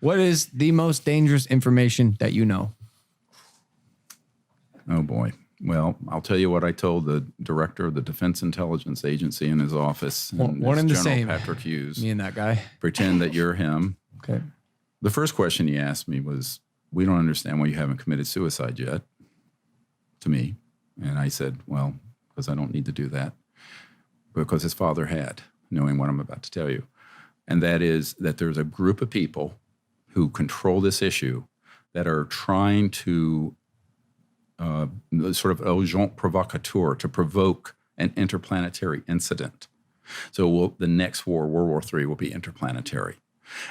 What is the most dangerous information that you know? Oh, boy. Well, I'll tell you what I told the director of the Defense Intelligence Agency in his office. One and the same. Patrick Hughes. Me and that guy. Pretend that you're him. Okay. The first question he asked me was, we don't understand why you haven't committed suicide yet, to me. And I said, well, because I don't need to do that. Because his father had, knowing what I'm about to tell you. And that is that there's a group of people who control this issue that are trying to sort of agent provocateur, to provoke an interplanetary incident. So the next war, World War III, will be interplanetary.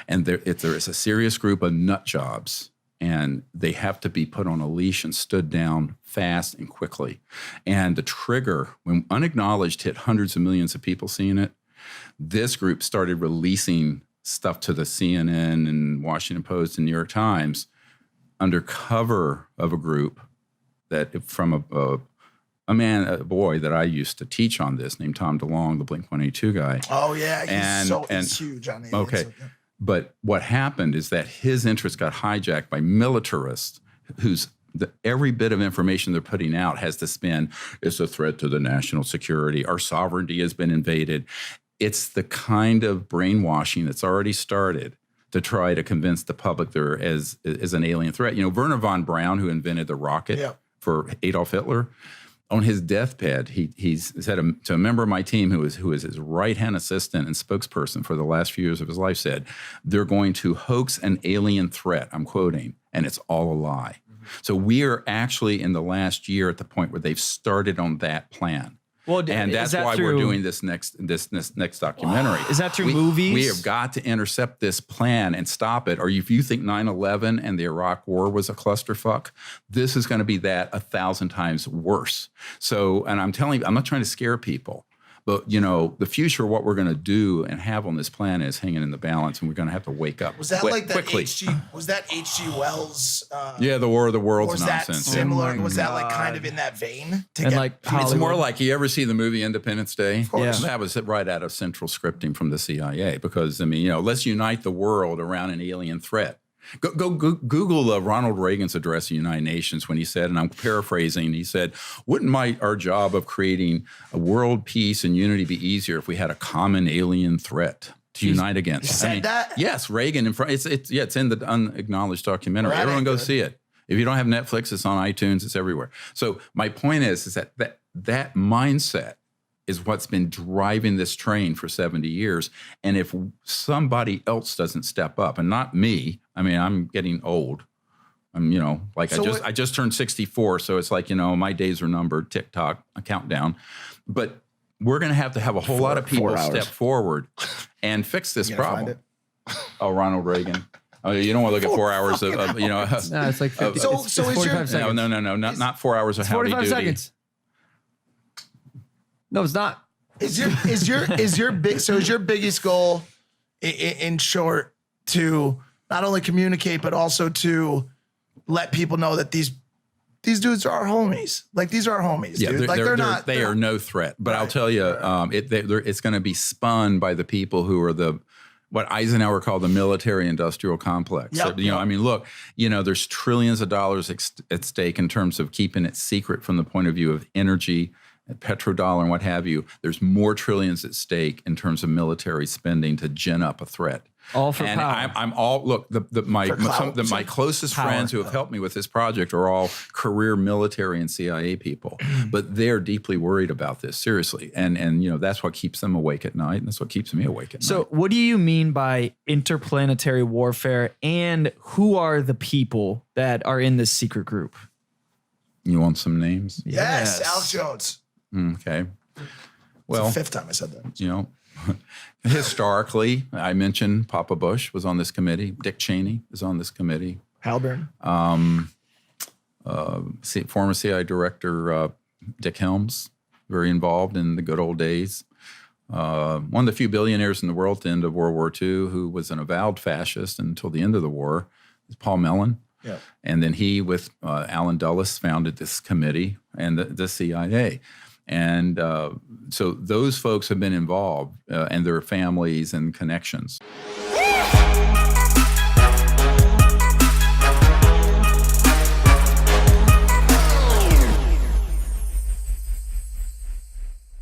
And there is a serious group of nut jobs, and they have to be put on a leash and stood down fast and quickly. And the trigger, when unacknowledged, hit hundreds of millions of people seeing it. This group started releasing stuff to the CNN and Washington Post and New York Times under cover of a group that from a boy that I used to teach on this named Tom DeLong, the Blink-182 guy. Oh, yeah. He's huge on the Okay. But what happened is that his interest got hijacked by militarists whose every bit of information they're putting out has to spin, it's a threat to the national security, our sovereignty has been invaded. It's the kind of brainwashing that's already started to try to convince the public there is an alien threat. You know, Werner von Braun, who invented the rocket for Adolf Hitler, on his deathbed, he said to a member of my team who was his right-hand assistant and spokesperson for the last few years of his life, said, they're going to hoax an alien threat, I'm quoting, and it's all a lie. Mm-hmm. So we are actually in the last year at the point where they've started on that plan. Well, and that's why we're doing this next documentary. Is that through movies? We have got to intercept this plan and stop it. Or if you think 9/11 and the Iraq War was a clusterfuck, this is going to be that 1,000 times worse. So, and I'm telling you, I'm not trying to scare people, but you know, the future, what we're going to do and have on this planet is hanging in the balance, and we're going to have to wake up. Was that like that quickly. Was that H.G. Wells? Yeah, the War of the Worlds was nonsense. That similar? Was that like kind of in that vein? It's more like, you ever see the movie Independence Day? Of course. Yeah. That was right out of central scripting from the CIA, because I mean, you know, let's unite the world around an alien threat. Go Google Ronald Reagan's address to the United Nations when he said, and I'm paraphrasing, he said, wouldn't our job of creating a world peace and unity be easier if we had a common alien threat to unite against? He said that? Yes, Reagan. It's in the unacknowledged documentary. Everyone go see it. If you don't have Netflix, it's on iTunes. It's everywhere. So my point is that mindset is what's been driving this train for 70 years. And if somebody else doesn't step up, and not me, I mean, I'm getting old. I'm, you know, like so I just turned 64. So it's like, you know, my days are numbered, tick-tock, a countdown. But we're going to have a whole lot of people step forward and fix this problem. Oh, Ronald Reagan. Oh, you don't want to look at 4 hours of you know. No, it's like 50. It's 45 seconds. No, not 4 hours of howdy doody. 45 seconds. No, it's not. Is your biggest goal in short to not only communicate but also to let people know that these dudes are our homies. Like, these are our homies, dude. They are no threat. But I'll tell you, it's going to be spun by the people who are what Eisenhower called the military-industrial complex. Yep, so, you know, I mean, look, you know, there's trillions of dollars at stake in terms of keeping it secret from the point of view of energy, petrodollar, and what have you. There's more trillions at stake in terms of military spending to gin up a threat. All for power. I'm all, look, my closest friends who have helped me with this project are all career military and CIA people, but they're deeply worried about this, seriously. And you know, that's what keeps them awake at night, and that's what keeps me awake at night. So what do you mean by interplanetary warfare, and who are the people that are in this secret group? You want some names? Yes. Alex Jones. Okay. Well, it's the 5th time I said that. You know, historically, I mentioned Papa Bush was on this committee. Dick Cheney is on this committee. Halburn. Former CIA director Dick Helms, very involved in the good old days. One of the few billionaires in the world at the end of World War II who was an avowed fascist until the end of the war is Paul Mellon. Yeah. And then he, with Alan Dulles, founded this committee and the CIA. And so those folks have been involved and their families and connections.